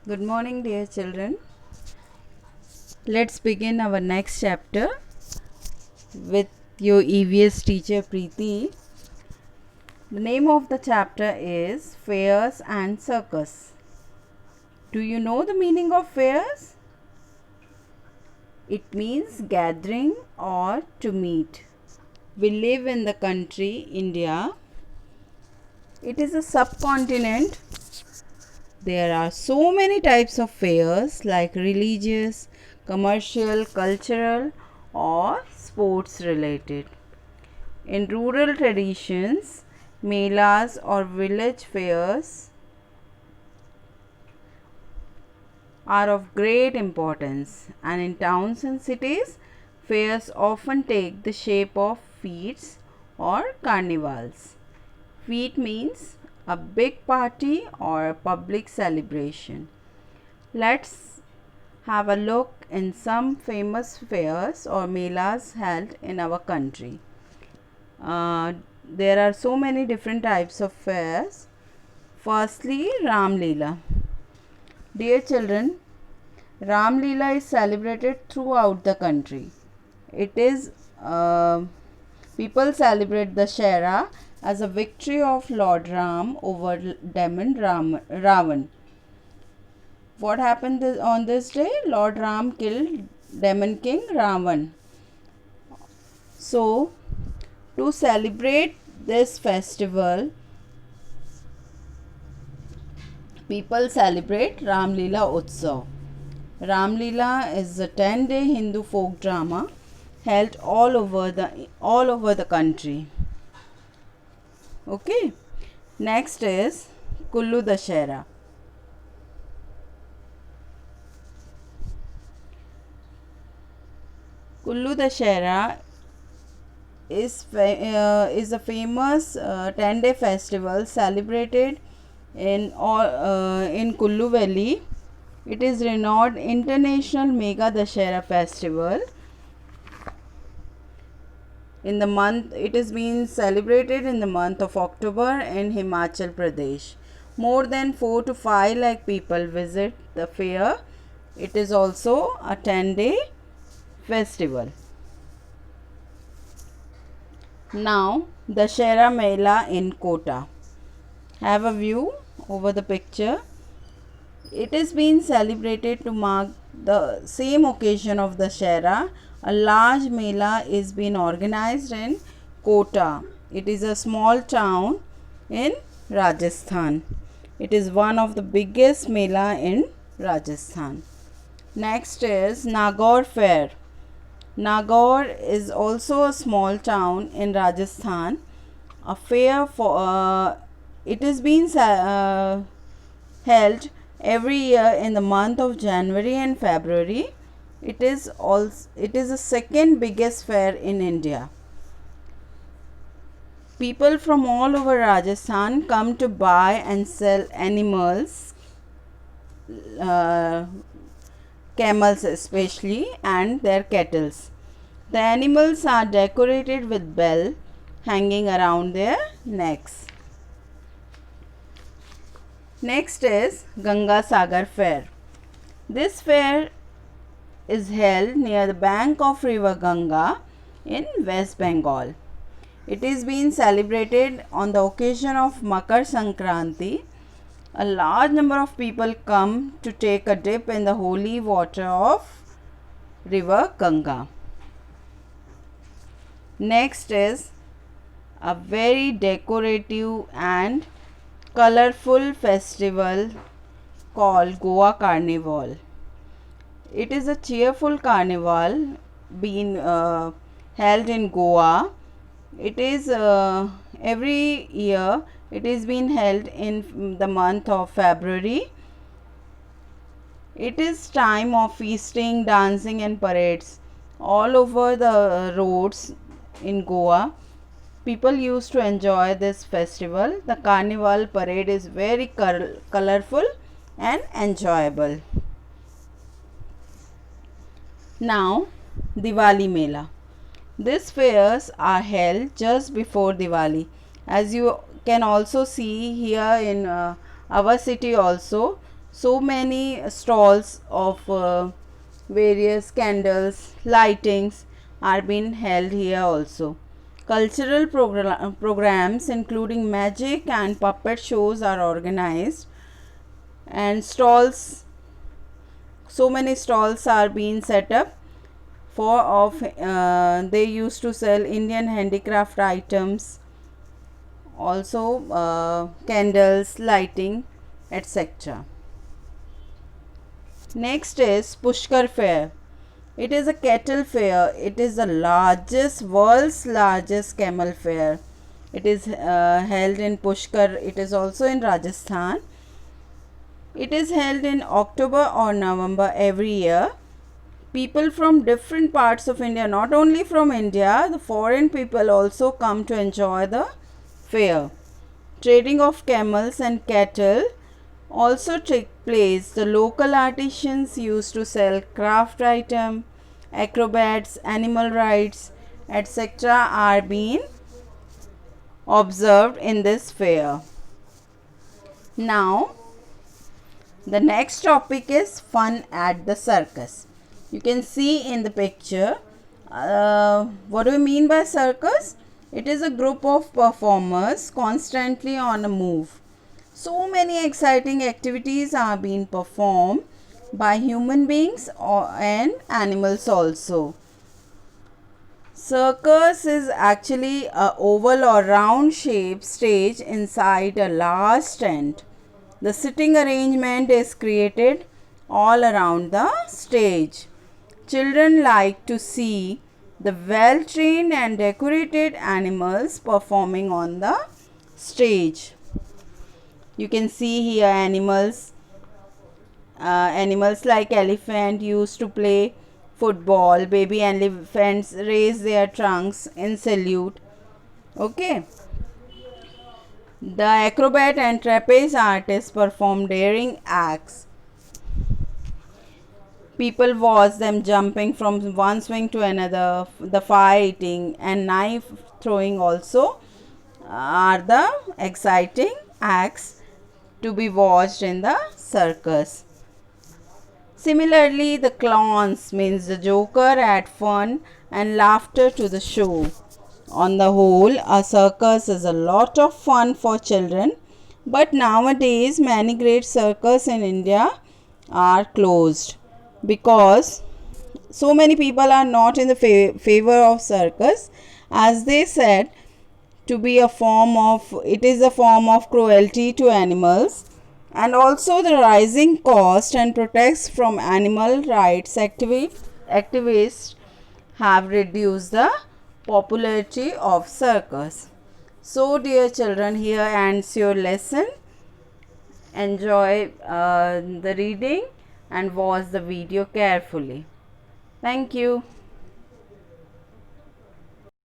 Good morning, dear children. Let's begin our next chapter with your EVS teacher Preeti. The name of the chapter is Fairs and Circus. Do you know the meaning of fairs? It means gathering or to meet. We live in the country India. It is a subcontinent. There are so many types of fairs like religious, commercial, cultural, or sports related. In rural traditions, melas or village fairs are of great importance, and in towns and cities, fairs often take the shape of feasts or carnivals. Feat means a big party or a public celebration. Let's have a look in some famous fairs or melas held in our country. There are so many different types of fairs. Firstly, Ram Leela. Dear children, Ram Leela is celebrated throughout the country. It is people celebrate the Shera as a victory of Lord Ram over demon Ravan. What happened on this day? Lord Ram killed demon king Ravan. So, to celebrate this festival, people celebrate Ram Leela Utsav. Ram Leela is a 10-day Hindu folk drama held all over the country. Okay. Next is Kullu Dashera. Kullu Dashera is a famous 10-day festival celebrated in Kullu Valley. It is renowned international mega Dashera festival. It is being celebrated in the month of October in Himachal Pradesh. More than 4 to 5 lakh people visit the fair. It is also a 10-day festival. Now, Dashera Mela in Kota. Have a view over the picture. It is being celebrated to mark the same occasion of Dashera. A large Mela is being organized in Kota. It is a small town in Rajasthan. It is one of the biggest Mela in Rajasthan. Next is Nagaur Fair. Nagaur is also a small town in Rajasthan. A fair for it is being held every year in the month of January and February. It is the second biggest fair in India. People from all over Rajasthan come to buy and sell animals, camels especially, and their kettles. The animals are decorated with bell hanging around their necks. Next is Ganga Sagar Fair. This fair is held near the bank of river Ganga in West Bengal. It is being celebrated on the occasion of Makar Sankranti. A large number of people come to take a dip in the holy water of river Ganga. Next is a very decorative and colorful festival called Goa Carnival. It is a cheerful carnival being held in Goa. It is every year. It is being held in the month of February. It is time of feasting, dancing, and parades all over the roads in Goa. People used to enjoy this festival. The carnival parade is very colorful and enjoyable. Now, Diwali Mela. These fairs are held just before Diwali. As you can also see here in our city also, So many stalls of various candles, lightings are being held here also. Cultural programs including magic and puppet shows are organized, and stalls, so many stalls are being set up for of they used to sell Indian handicraft items, also candles, lighting, etc. Next is Pushkar Fair. It is a cattle fair. It is the world's largest camel fair. It is held in Pushkar. It is also in Rajasthan. It is held in October or November every year. People from different parts of India, not only from India, the foreign people also come to enjoy the fair. Trading of camels and cattle also take place. The local artisans used to sell craft items, acrobats, animal rides, etc. are being observed in this fair. Now, the next topic is fun at the circus. You can see in the picture, what do we mean by circus? It is a group of performers constantly on a move. So many exciting activities are being performed by human beings and animals also. Circus is actually a oval or round shaped stage inside a large tent. The sitting arrangement is created all around the stage. Children like to see the well trained and decorated animals performing on the stage. You can see here animals like elephant used to play football. Baby elephants raise their trunks in salute. Okay. The acrobat and trapeze artists perform daring acts. People watch them jumping from one swing to another. The fighting and knife throwing also are the exciting acts to be watched in the circus. Similarly, the clowns means the joker add fun and laughter to the show. On the whole, a circus is a lot of fun for children, but nowadays many great circus in India are closed because so many people are not in the favor of circus, as they said it is a form of cruelty to animals, and also the rising cost and protests from animal rights activists have reduced the popularity of circus. So dear children, here ends your lesson. Enjoy the reading and watch the video carefully. Thank you.